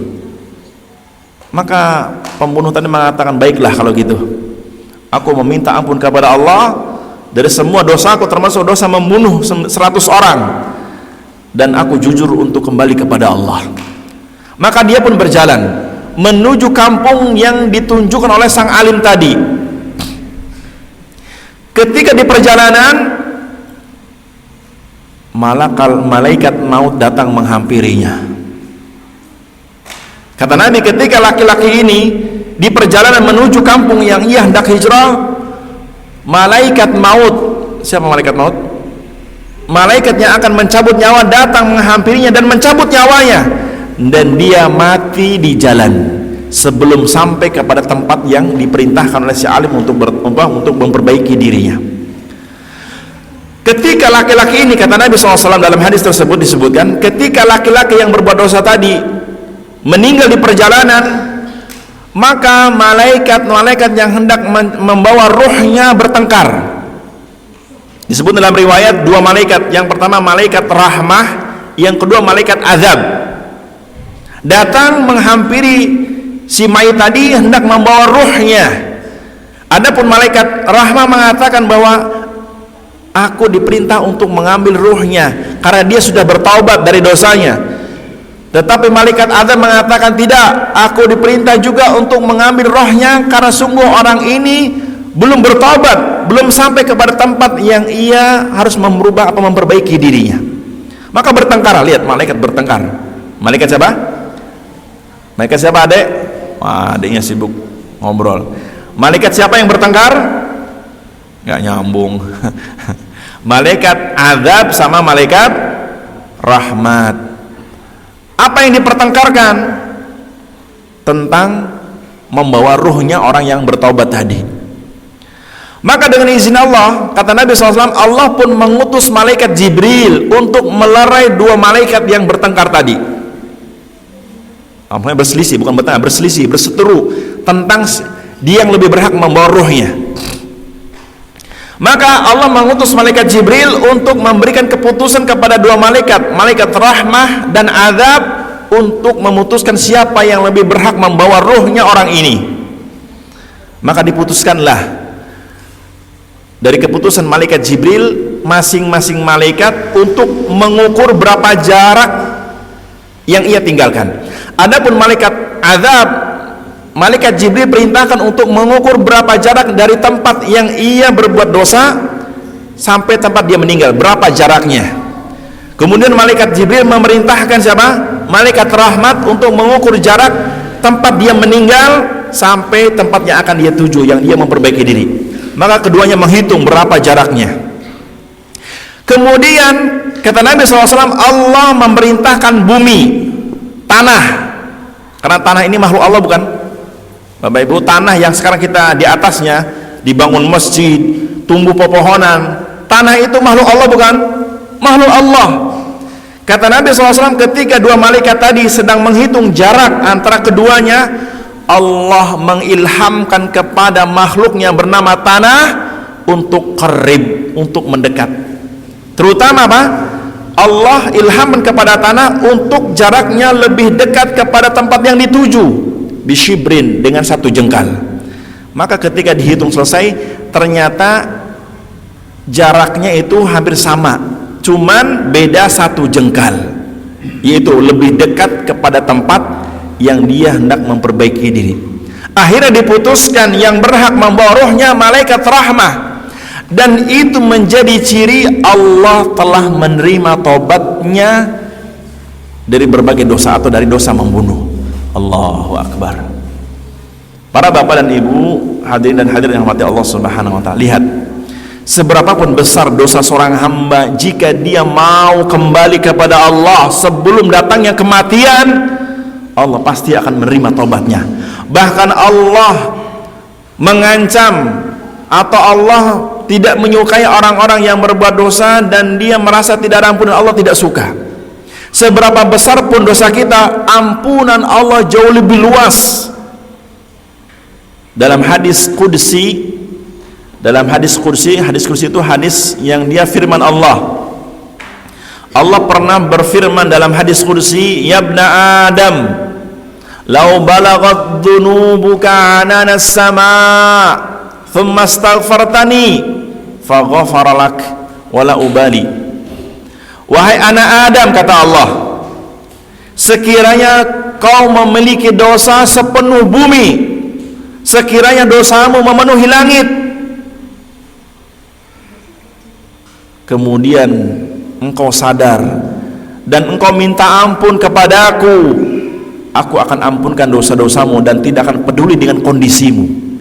Maka pembunuh tadi mengatakan, baiklah kalau gitu, aku meminta ampun kepada Allah dari semua dosaku, termasuk dosa membunuh 100 orang, dan aku jujur untuk kembali kepada Allah. Maka dia pun berjalan menuju kampung yang ditunjukkan oleh sang alim tadi. Ketika di perjalanan, malaikat maut datang menghampirinya. Kata Nabi, ketika laki-laki ini di perjalanan menuju kampung yang ia hendak hijrah, malaikat maut, siapa malaikat maut? Malaikat yang akan mencabut nyawa datang menghampirinya dan mencabut nyawanya, dan dia mati di jalan sebelum sampai kepada tempat yang diperintahkan oleh si alim untuk memperbaiki dirinya. Ketika laki-laki ini, kata Nabi SAW dalam hadis tersebut disebutkan, ketika laki-laki yang berbuat dosa tadi meninggal di perjalanan, maka malaikat yang hendak membawa ruhnya bertengkar. Disebut dalam riwayat 2 malaikat, yang pertama malaikat rahmah, yang kedua malaikat azab, datang menghampiri si mayit tadi hendak membawa ruhnya. Adapun malaikat rahmah mengatakan bahwa aku diperintah untuk mengambil ruhnya karena dia sudah bertaubat dari dosanya. Tetapi malaikat azab mengatakan, tidak, aku diperintah juga untuk mengambil rohnya karena sungguh orang ini belum bertaubat, belum sampai kepada tempat yang ia harus merubah atau memperbaiki dirinya. Maka bertengkar, lihat malaikat bertengkar. Malaikat siapa? Malaikat siapa, adek? Wah, adeknya sibuk ngobrol. Malaikat siapa yang bertengkar? Gak nyambung. Malaikat azab sama malaikat rahmat. Apa yang dipertengkarkan? Tentang membawa ruhnya orang yang bertaubat tadi. Maka dengan izin Allah, kata Nabi SAW, Allah pun mengutus malaikat Jibril untuk melerai 2 malaikat yang bertengkar tadi. Maksudnya berselisih, bukan bertengkar, berselisih, berseteru tentang dia yang lebih berhak membawa ruhnya. Maka Allah mengutus malaikat Jibril untuk memberikan keputusan kepada 2 malaikat, malaikat rahmah dan azab, untuk memutuskan siapa yang lebih berhak membawa ruhnya orang ini. Maka diputuskanlah dari keputusan malaikat Jibril, masing-masing malaikat untuk mengukur berapa jarak yang ia tinggalkan. Adapun malaikat azab, malaikat Jibril perintahkan untuk mengukur berapa jarak dari tempat yang ia berbuat dosa sampai tempat dia meninggal, berapa jaraknya. Kemudian malaikat Jibril memerintahkan siapa? Malaikat rahmat untuk mengukur jarak tempat dia meninggal sampai tempat yang akan dia tuju, yang dia memperbaiki diri. Maka keduanya menghitung berapa jaraknya. Kemudian Kata Nabi SAW, Allah memerintahkan bumi, tanah, karena tanah ini makhluk Allah bukan? Bapak Ibu, tanah yang sekarang kita di atasnya dibangun masjid, tumbuh pepohonan, tanah itu makhluk Allah bukan? Makhluk Allah. Kata Nabi SAW, ketika dua malaikat tadi sedang menghitung jarak antara keduanya, Allah mengilhamkan kepada makhluknya bernama tanah untuk qarib, untuk mendekat. Terutama apa? Allah ilhamkan kepada tanah untuk jaraknya lebih dekat kepada tempat yang dituju, bisyibrin, dengan 1 jengkal. Maka ketika dihitung selesai, ternyata jaraknya itu hampir sama, cuman beda 1 jengkal, yaitu lebih dekat kepada tempat yang dia hendak memperbaiki diri. Akhirnya diputuskan yang berhak membawa rohnya malaikat rahmah, dan itu menjadi ciri Allah telah menerima tobatnya dari berbagai dosa atau dari dosa membunuh. Allahu Akbar. Para bapak dan ibu, hadirin dan hadirin yang dirahmati Allah Subhanahu wa taala, lihat seberapapun besar dosa seorang hamba, jika dia mau kembali kepada Allah sebelum datangnya kematian, Allah pasti akan menerima tobatnya. Bahkan Allah mengancam atau Allah tidak menyukai orang-orang yang berbuat dosa dan dia merasa tidak ada ampunan, Allah tidak suka. Seberapa besar pun dosa kita, ampunan Allah jauh lebih luas. Dalam hadis qudsi, hadis kursi itu hadis yang dia firman Allah. Allah pernah berfirman dalam hadis kursi, ya ibna Adam, lau balagat dhunubuka ananas sama' thumma astaghfartani faghafara lak wala ubali. Wahai anak Adam, kata Allah, sekiranya kau memiliki dosa sepenuh bumi, sekiranya dosamu memenuhi langit, kemudian engkau sadar dan engkau minta ampun kepadaku, aku akan ampunkan dosa-dosamu dan tidak akan peduli dengan kondisimu.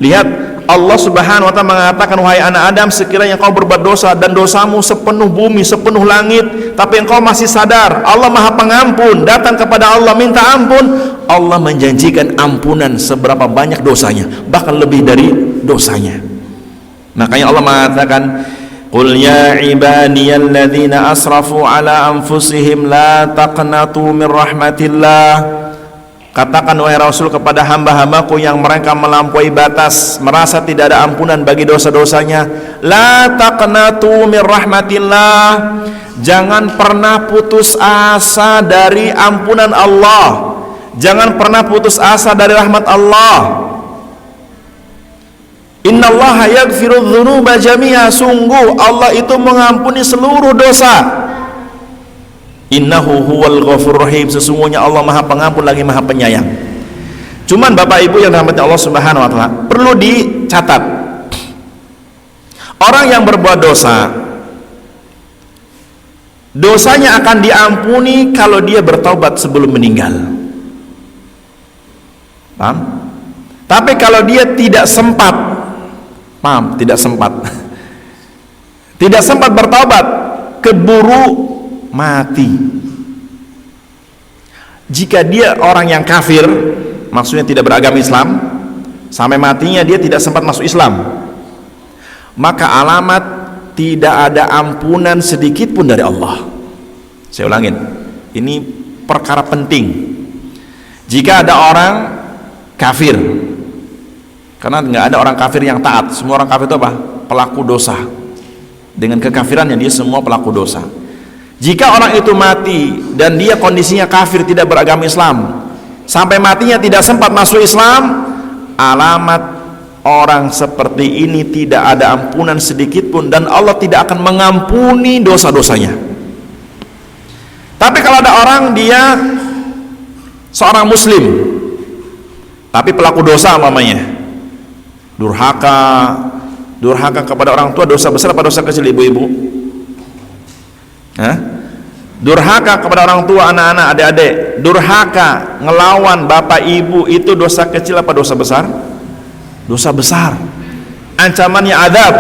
Lihat, Allah Subhanahu wa ta'ala mengatakan, wahai anak Adam, sekiranya kau berbuat dosa dan dosamu sepenuh bumi, sepenuh langit, tapi engkau masih sadar, Allah Maha Pengampun, datang kepada Allah minta ampun, Allah menjanjikan ampunan seberapa banyak dosanya, bahkan lebih dari dosanya. Makanya Allah mengatakan, qul ya ibadiyalladzina asrafu ala anfusihim la taqnatu min rahmatillah. Katakan wahai Rasul kepada hamba-hambaku yang mereka melampaui batas, merasa tidak ada ampunan bagi dosa-dosanya, la taqnatu min rahmatillah, jangan pernah putus asa dari ampunan Allah, jangan pernah putus asa dari rahmat Allah. Innallaha yaghfiru dzunuba jami'a, sungguh Allah itu mengampuni seluruh dosa. Innahu huwal ghafurur rahim, sesungguhnya Allah Maha Pengampun lagi Maha Penyayang. Cuman Bapak Ibu yang dirahmati Allah Subhanahu wa taala, perlu dicatat, orang yang berbuat dosa, dosanya akan diampuni kalau dia bertaubat sebelum meninggal. Paham? Tapi kalau dia tidak sempat, paham? Tidak sempat bertaubat, keburu mati. Jika dia orang yang kafir, maksudnya tidak beragama Islam, sampai matinya dia tidak sempat masuk Islam, maka alamat tidak ada ampunan sedikit pun dari Allah. Saya ulangin, ini perkara penting. Jika ada orang kafir, karena nggak ada orang kafir yang taat, semua orang kafir itu apa? Pelaku dosa. Dengan kekafirannya dia semua pelaku dosa. Jika orang itu mati dan dia kondisinya kafir, tidak beragama Islam, sampai matinya tidak sempat masuk Islam, alamat orang seperti ini tidak ada ampunan sedikit pun, dan Allah tidak akan mengampuni dosa-dosanya. Tapi kalau ada orang, dia seorang muslim tapi pelaku dosa, umpamanya durhaka kepada orang tua, dosa besar apa dosa kecil ibu-ibu? Durhaka kepada orang tua, anak-anak, adik-adik, durhaka ngelawan bapak ibu, itu dosa kecil apa dosa besar? Dosa besar, ancamannya azab.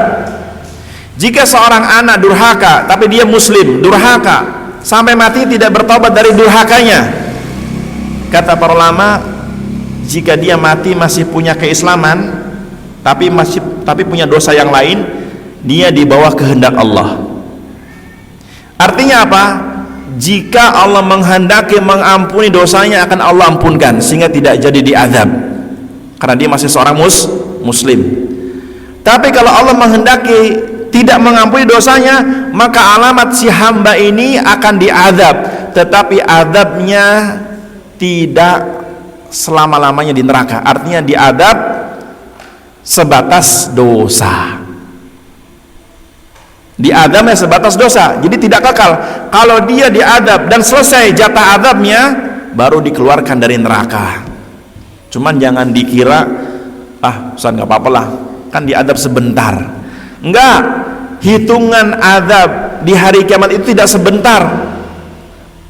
Jika seorang anak durhaka, tapi dia muslim, durhaka, sampai mati tidak bertobat dari durhakanya, kata para ulama, jika dia mati masih punya keislaman, tapi punya dosa yang lain, dia di bawah kehendak Allah. Artinya apa? Jika Allah menghendaki mengampuni dosanya, akan Allah ampunkan sehingga tidak jadi diazab, karena dia masih seorang muslim. Tapi kalau Allah menghendaki tidak mengampuni dosanya, maka alamat si hamba ini akan diazab, tetapi azabnya tidak selama-lamanya di neraka. Artinya diazab sebatas dosa. Diazabnya sebatas dosa, jadi tidak kekal. Kalau dia diazab dan selesai jatah azabnya, baru dikeluarkan dari neraka. Cuman jangan dikira, Ustaz nggak apa-apa lah, kan diazab sebentar. Enggak, hitungan azab di hari kiamat itu tidak sebentar.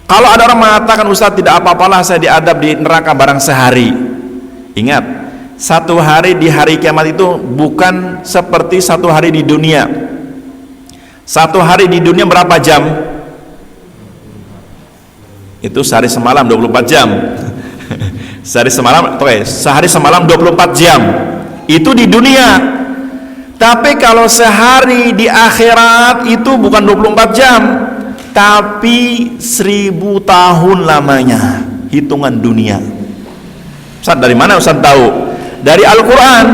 Kalau ada orang mengatakan, Ustaz tidak apa-apalah saya diazab di neraka barang sehari, ingat, satu hari di hari kiamat itu bukan seperti satu hari di dunia. Satu hari di dunia berapa jam? Itu sehari semalam 24 jam. Sehari semalam 24 jam. Itu di dunia. Tapi kalau sehari di akhirat itu bukan 24 jam, tapi 1000 tahun lamanya hitungan dunia. Ustaz, dari mana Ustaz tahu? Dari Al-Quran.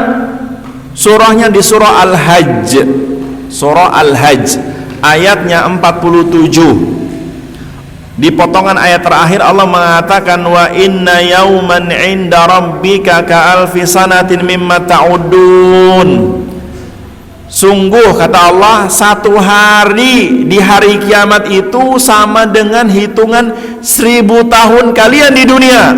Surahnya di surah Al-Hajj. Surah Al-Hajj ayatnya 47. Di potongan ayat terakhir Allah mengatakan, wa inna yawman 'inda rabbika ka'alfi sanatin mimma ta'udun. Sungguh kata Allah, satu hari di hari kiamat itu sama dengan hitungan 1000 tahun kalian di dunia.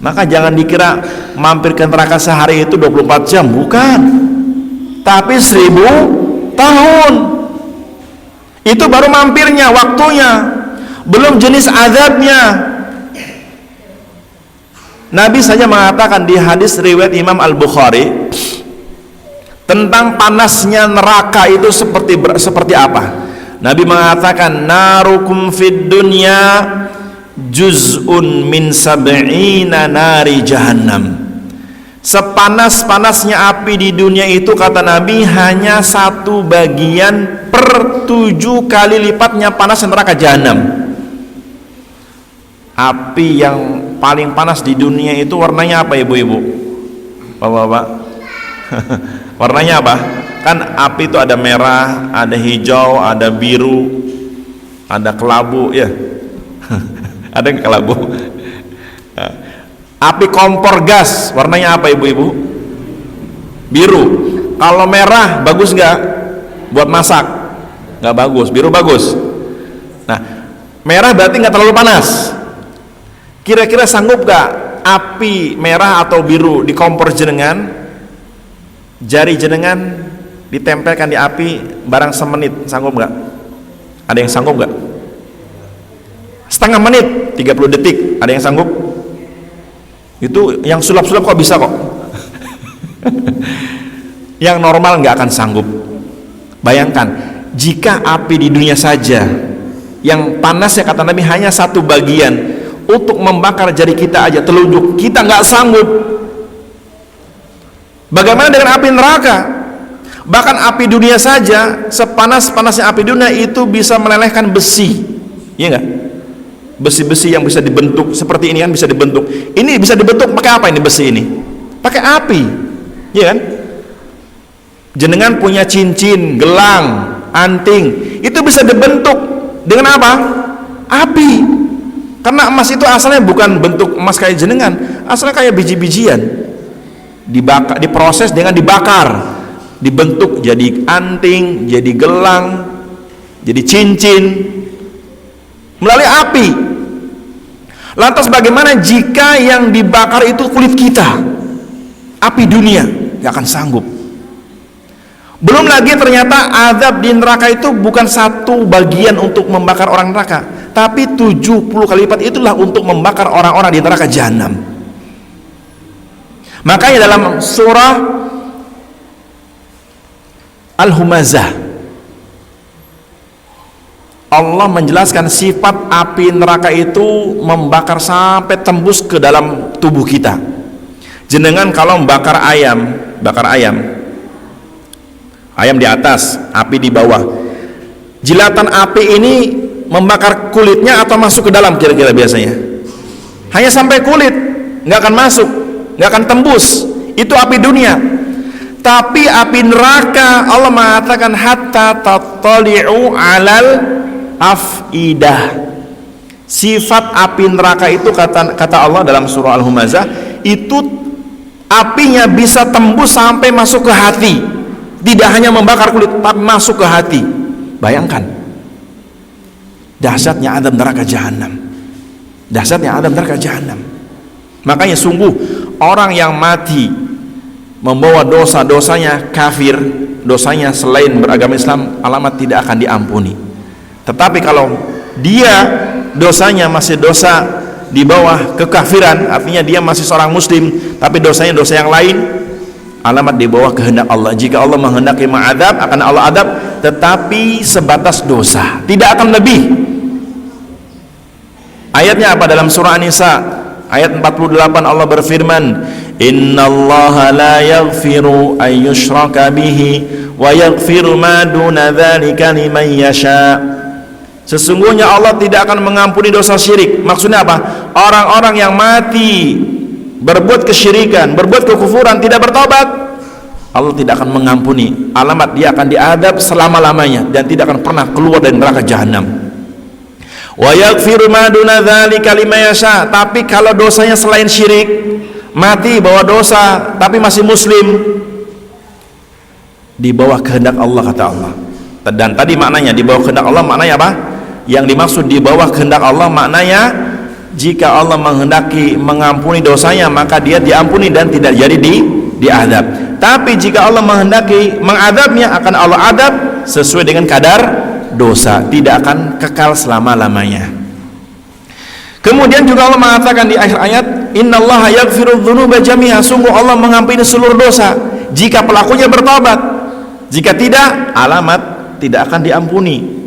Maka jangan dikira mampir ke neraka sehari itu 24 jam, bukan, tapi 1000 tahun. Itu baru mampirnya, waktunya, belum jenis azabnya. Nabi saja mengatakan di hadis riwayat Imam Al-Bukhari tentang panasnya neraka itu seperti apa. Nabi mengatakan, narukum fid dunya juz'un min sab'ina nari jahannam. Sepanas-panasnya api di dunia itu, kata Nabi, hanya 1 bagian per 7 kali lipatnya panas neraka jahanam. Api yang paling panas di dunia itu warnanya apa, ibu-ibu, bapak-bapak? Warnanya apa? Kan api itu ada merah, ada hijau, ada biru, ada kelabu, ya. Ada yang kelabu. Api kompor gas warnanya apa, ibu-ibu? Biru. Kalau merah bagus nggak buat masak? Nggak bagus. Biru bagus. Nah, merah berarti nggak terlalu panas. Kira-kira sanggup nggak api merah atau biru di kompor jenengan, jari jenengan ditempelkan di api barang semenit, sanggup nggak? Ada yang sanggup nggak? Setengah menit, 30 detik, ada yang sanggup? Itu yang sulap-sulap kok bisa kok. Yang normal nggak akan sanggup. Bayangkan, jika api di dunia saja yang panasnya kata Nabi hanya 1 bagian, untuk membakar jari kita aja, telunjuk kita nggak sanggup. Bagaimana dengan api neraka? Bahkan api dunia saja, sepanas-panasnya api dunia itu bisa melelehkan besi, iya nggak? Besi-besi yang bisa dibentuk seperti ini kan bisa dibentuk. Ini bisa dibentuk pakai apa ini besi ini? Pakai api, iya kan? Jenengan punya cincin, gelang, anting, itu bisa dibentuk dengan apa? Api. Karena emas itu asalnya bukan bentuk emas kayak jenengan, asalnya kayak biji-bijian. Dibakar, diproses dengan dibakar, dibentuk jadi anting, jadi gelang, jadi cincin melalui api. Lantas bagaimana jika yang dibakar itu kulit kita? Api dunia gak akan sanggup. Belum lagi ternyata azab di neraka itu bukan 1 bagian untuk membakar orang neraka, tapi 70 kali lipat itulah untuk membakar orang-orang di neraka jahanam. Makanya dalam surah Al-Humazah. Allah menjelaskan sifat api neraka itu membakar sampai tembus ke dalam tubuh kita. Jenengan kalau membakar ayam, ayam di atas, api di bawah, jilatan api ini membakar kulitnya atau masuk ke dalam kira-kira biasanya? Hanya sampai kulit, nggak akan masuk, nggak akan tembus. Itu api dunia. Tapi api neraka Allah mengatakan hatta tattali'u alal afidah. Sifat api neraka itu kata Allah dalam surah Al-Humazah, itu apinya bisa tembus sampai masuk ke hati. Tidak hanya membakar kulit, tapi masuk ke hati. Bayangkan dahsyatnya azab neraka jahanam. Dahsyatnya azab neraka jahanam. Makanya sungguh orang yang mati membawa dosa-dosanya kafir, dosanya selain beragama Islam, alamat tidak akan diampuni. Tetapi kalau dia dosanya masih dosa di bawah kekafiran, artinya dia masih seorang muslim tapi dosanya dosa yang lain, alamat di bawah kehendak Allah. Jika Allah menghendaki mengadab, akan Allah adab, tetapi sebatas dosa, tidak akan lebih. Ayatnya apa? Dalam surah An-Nisa ayat 48 Allah berfirman, innallaha la yaghfiru an yushraka bihi wa yaghfiru ma duna dzalika liman yasha. Sesungguhnya Allah tidak akan mengampuni dosa syirik. Maksudnya apa? Orang-orang yang mati berbuat kesyirikan, berbuat kekufuran, tidak bertobat, Allah tidak akan mengampuni. Alamat dia akan diadab selama-lamanya dan tidak akan pernah keluar dari neraka jahanam. Wa yaghfiru ma duna dzalika liman yasha. Tapi kalau dosanya selain syirik, mati bawa dosa tapi masih muslim, di bawah kehendak Allah, kata Allah. Dan tadi maknanya di bawah kehendak Allah maknanya apa? Yang dimaksud di bawah kehendak Allah maknanya jika Allah menghendaki mengampuni dosanya maka dia diampuni dan tidak jadi diadab. Tapi jika Allah menghendaki mengadabnya akan Allah adab sesuai dengan kadar dosa, tidak akan kekal selama-lamanya. Kemudian juga Allah mengatakan di akhir ayat, innallaha yaghfiru dzunuba jami'a. Sungguh Allah mengampuni seluruh dosa jika pelakunya bertobat. Jika tidak, alamat tidak akan diampuni.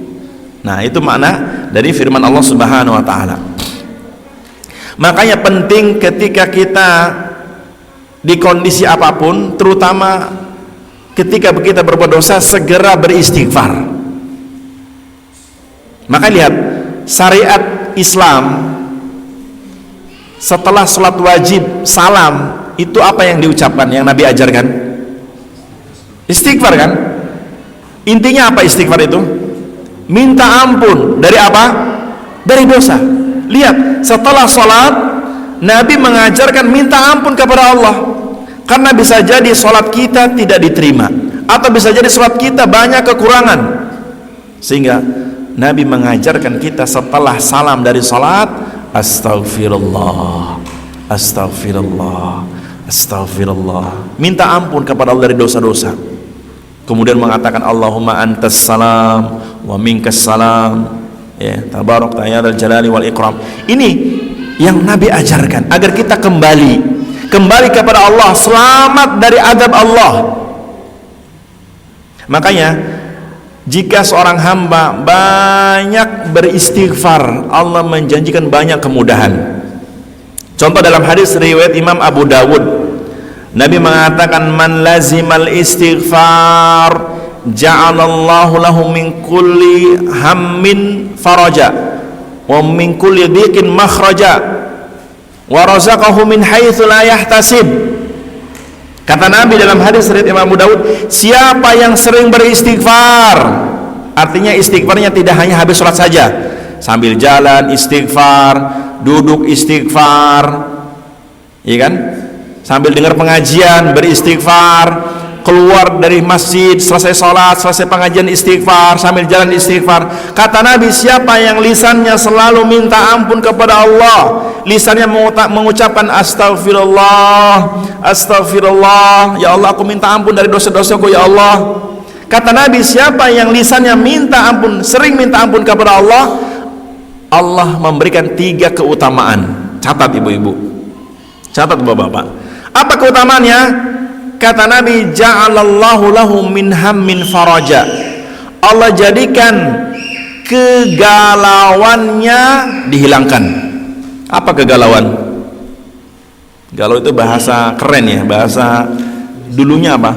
Nah, itu makna dari firman Allah Subhanahu wa taala. Makanya penting ketika kita di kondisi apapun, terutama ketika kita berbuat dosa, segera beristighfar. Maka lihat syariat Islam setelah sholat wajib salam itu apa yang diucapkan, yang Nabi ajarkan? Istighfar kan? Intinya apa istighfar itu? Minta ampun dari apa? Dari dosa. Lihat, setelah sholat Nabi mengajarkan minta ampun kepada Allah, karena bisa jadi sholat kita tidak diterima atau bisa jadi sholat kita banyak kekurangan, sehingga Nabi mengajarkan kita setelah salam dari sholat, astaghfirullah, astaghfirullah, astaghfirullah, minta ampun kepada Allah dari dosa-dosa. Kemudian mengatakan Allahumma antas salam wa minkas salam, ya, tabarak ta'ala jalali wal ikram. Ini yang Nabi ajarkan agar kita kembali kepada Allah, selamat dari azab Allah. Makanya jika seorang hamba banyak beristighfar, Allah menjanjikan banyak kemudahan. Contoh dalam hadis riwayat Imam Abu Dawud, Nabi mengatakan man lazimal istighfar ja'alallahu lahu min kulli hammin faraja wa min kulli dhiqin makhraja wa razaqahu min haitsu la yahtasib. Kata Nabi dalam hadis riwayat Imam Abu Dawud, siapa yang sering beristighfar, artinya istighfarnya tidak hanya habis sholat saja, sambil jalan istighfar, duduk istighfar, iya kan? Sambil dengar pengajian beristighfar, keluar dari masjid selesai sholat, selesai pengajian istighfar, sambil jalan istighfar. Kata Nabi, siapa yang lisannya selalu minta ampun kepada Allah, lisannya mengucapkan astaghfirullah, astaghfirullah, ya Allah aku minta ampun dari dosa-dosaku ya Allah. Kata Nabi, siapa yang lisannya minta ampun, sering minta ampun kepada Allah, Allah memberikan 3 keutamaan. Catat ibu-ibu, catat bapak-bapak. Apa keutamaannya? kata Nabi, ja'alallahu lahu min hammin faraja. Allah jadikan kegalauannya dihilangkan. Apa kegalauan? Galau itu bahasa keren ya, bahasa dulunya apa?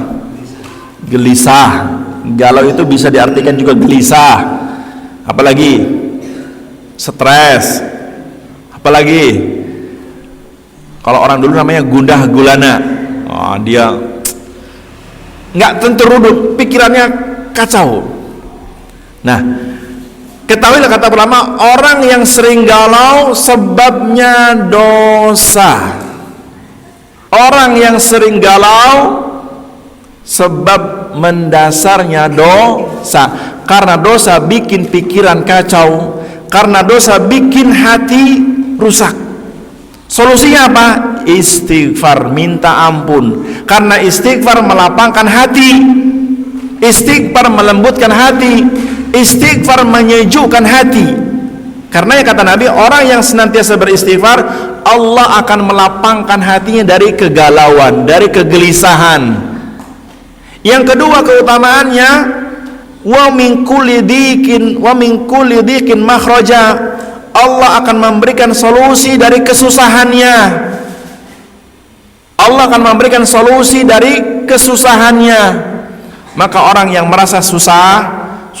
Gelisah. Galau itu bisa diartikan juga gelisah. Apalagi stres. Apalagi kalau orang dulu namanya gundah gulana. Oh, dia nggak tentu duduk, pikirannya kacau. Nah, ketahuilah kata ulama, orang yang sering galau sebabnya dosa. Orang yang sering galau sebab mendasarnya dosa. Karena dosa bikin pikiran kacau, karena dosa bikin hati rusak. Solusinya apa? Istighfar, minta ampun. Karena istighfar melapangkan hati, istighfar melembutkan hati, istighfar menyejukkan hati. Karena ya kata Nabi, orang yang senantiasa beristighfar, Allah akan melapangkan hatinya dari kegalauan, dari kegelisahan. Yang kedua keutamaannya, wa min kulli dhiqin makhraja. Allah akan memberikan solusi dari kesusahannya. Allah akan memberikan solusi dari kesusahannya. Maka orang yang merasa susah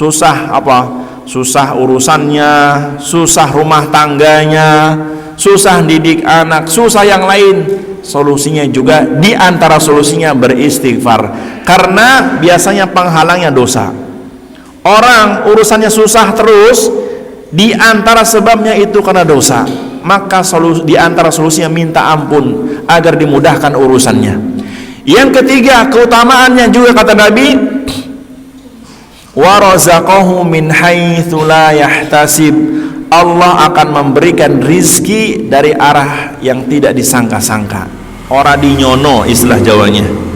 apa? Susah urusannya, susah rumah tangganya, susah didik anak, susah yang lain, solusinya juga di antara solusinya beristighfar. Karena biasanya penghalangnya dosa. Orang urusannya susah terus, di antara sebabnya itu karena dosa. Maka di antara solusinya minta ampun agar dimudahkan urusannya. Yang ketiga keutamaannya juga kata Nabi, wa razaqahu min haitsu la yahtasib. Allah akan memberikan rizki dari arah yang tidak disangka-sangka. Ora dinyono istilah Jawanya.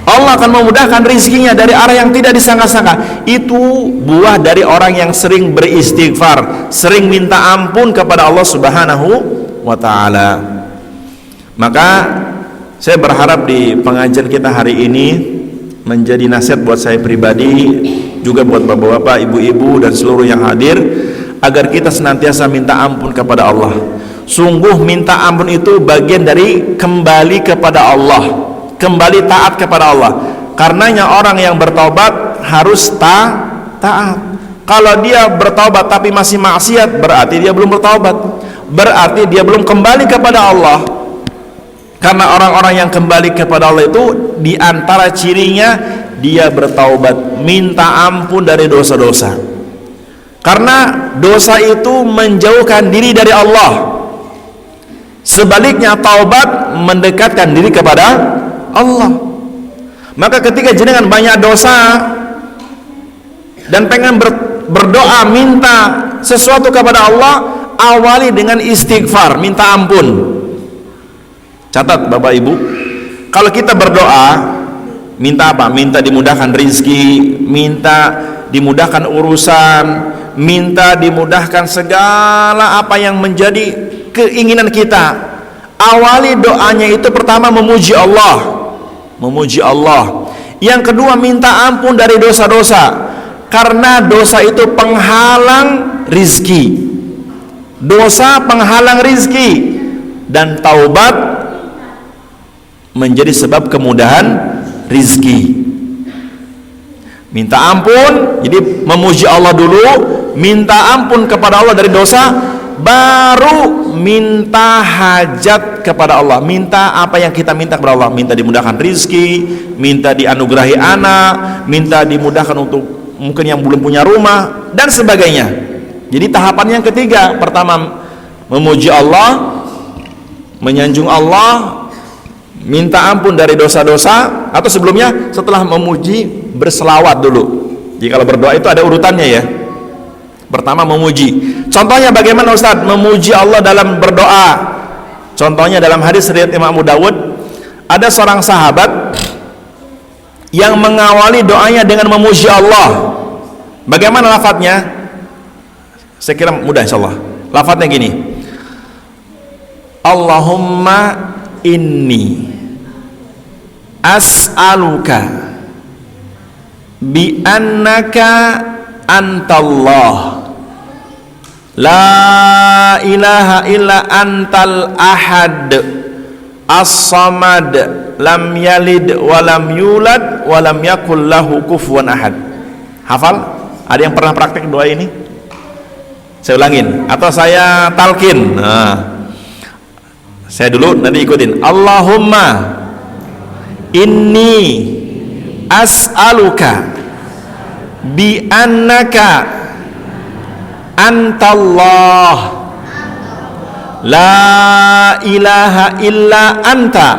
Allah akan memudahkan rizkinya dari arah yang tidak disangka-sangka. Itu buah dari orang yang sering beristighfar, sering minta ampun kepada Allah Subhanahu wa ta'ala. Maka saya berharap di pengajian kita hari ini menjadi nasihat buat saya pribadi, juga buat bapak-bapak, ibu-ibu dan seluruh yang hadir, agar kita senantiasa minta ampun kepada Allah. Sungguh minta ampun itu bagian dari kembali kepada Allah, kembali taat kepada Allah. Karenanya orang yang bertobat harus taat. Kalau dia bertobat tapi masih maksiat, berarti dia belum bertobat, berarti dia belum kembali kepada Allah. Karena orang-orang yang kembali kepada Allah itu di antara cirinya dia bertaubat, minta ampun dari dosa-dosa. Karena dosa itu menjauhkan diri dari Allah. Sebaliknya taubat mendekatkan diri kepada Allah. Maka ketika jenengan banyak dosa dan pengen berdoa minta sesuatu kepada Allah, awali dengan istighfar, minta ampun. Catat Bapak Ibu, kalau kita berdoa minta apa? Minta dimudahkan rizki, minta dimudahkan urusan, minta dimudahkan segala apa yang menjadi keinginan kita. Awali doanya itu pertama memuji Allah, memuji Allah. Yang kedua minta ampun dari dosa-dosa, karena dosa itu penghalang rizki. Dosa penghalang rizki, dan taubat menjadi sebab kemudahan rizki. Minta ampun, jadi memuji Allah dulu, minta ampun kepada Allah dari dosa, baru minta hajat kepada Allah. Minta apa yang kita minta kepada Allah, minta dimudahkan rizki, minta dianugerahi anak, minta dimudahkan untuk mungkin yang belum punya rumah dan sebagainya. Jadi tahapan yang ketiga, pertama memuji Allah, menyanjung Allah, minta ampun dari dosa-dosa, atau sebelumnya setelah memuji berselawat dulu. Jadi kalau berdoa itu ada urutannya ya. Pertama memuji. Contohnya bagaimana Ustaz memuji Allah dalam berdoa? Contohnya dalam hadis riwayat Imam Abu Dawud, ada seorang sahabat yang mengawali doanya dengan memuji Allah. Bagaimana lafadznya? Saya kira mudah insyaallah. Lafadznya gini, Allahumma inni as'aluka bi annaka antallah la ilaha illa antal ahad as-samad lam yalid walam yulad walam yakul lahu kufuwan ahad. Hafal? Ada yang pernah praktek doa ini? Saya ulangin atau saya talkin. Saya dulu, nanti ikutin. Allahumma inni as'aluka bi annaka antallah la ilaha illa anta.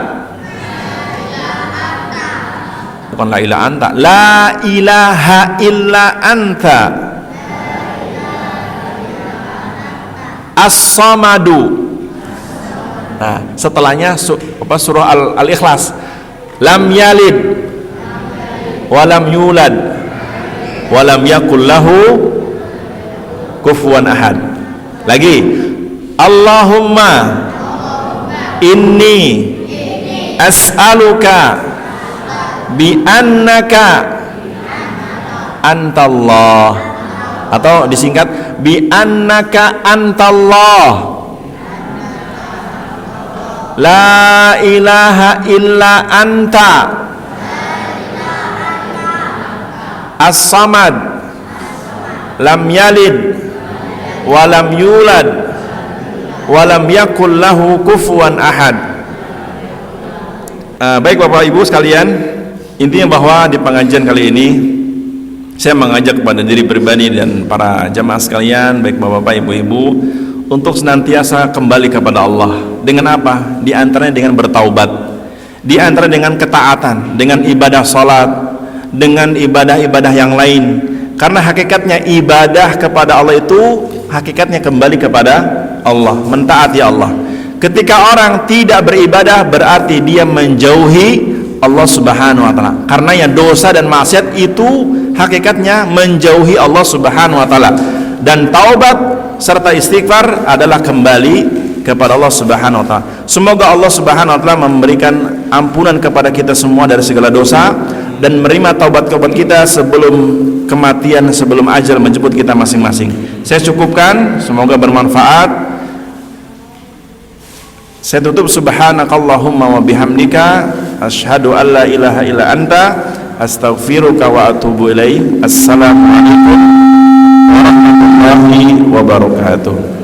Bukan la ilaha anta, la ilaha illa anta as-samadu. Nah, setelahnya surah Al-Ikhlas, lam yalid walam yulad walam yakul lahu kufuwan ahad. Lagi, Allahumma inni as'aluka bi annaka antallah, atau disingkat bi annaka antallah la ilaha illa anta as-samad lam yalid walam yulad walam yakul lahu kufuwan ahad. Baik Bapak Ibu sekalian, intinya bahwa di pengajian kali ini saya mengajak kepada diri pribadi dan para jamaah sekalian, baik Bapak-bapak, Ibu-ibu, untuk senantiasa kembali kepada Allah. Dengan apa? Di antaranya dengan bertaubat, di antara dengan ketaatan, dengan ibadah salat, dengan ibadah-ibadah yang lain. Karena hakikatnya ibadah kepada Allah itu hakikatnya kembali kepada Allah, mentaati Allah. Ketika orang tidak beribadah berarti dia menjauhi Allah Subhanahu wa taala. Karena ya dosa dan maksiat itu hakikatnya menjauhi Allah Subhanahu wa taala. Dan taubat serta istighfar adalah kembali kepada Allah Subhanahu wa taala. Semoga Allah Subhanahu wa taala memberikan ampunan kepada kita semua dari segala dosa dan menerima taubat-taubat kita sebelum kematian, sebelum ajal menjemput kita masing-masing. Saya cukupkan, semoga bermanfaat. Saya tutup, subhanakallahumma wa bihamdika asyhadu an la ilaha illa anta astaghfiruka wa atubu ilaik. Assalamualaikum warahmatullahi wabarakatuh.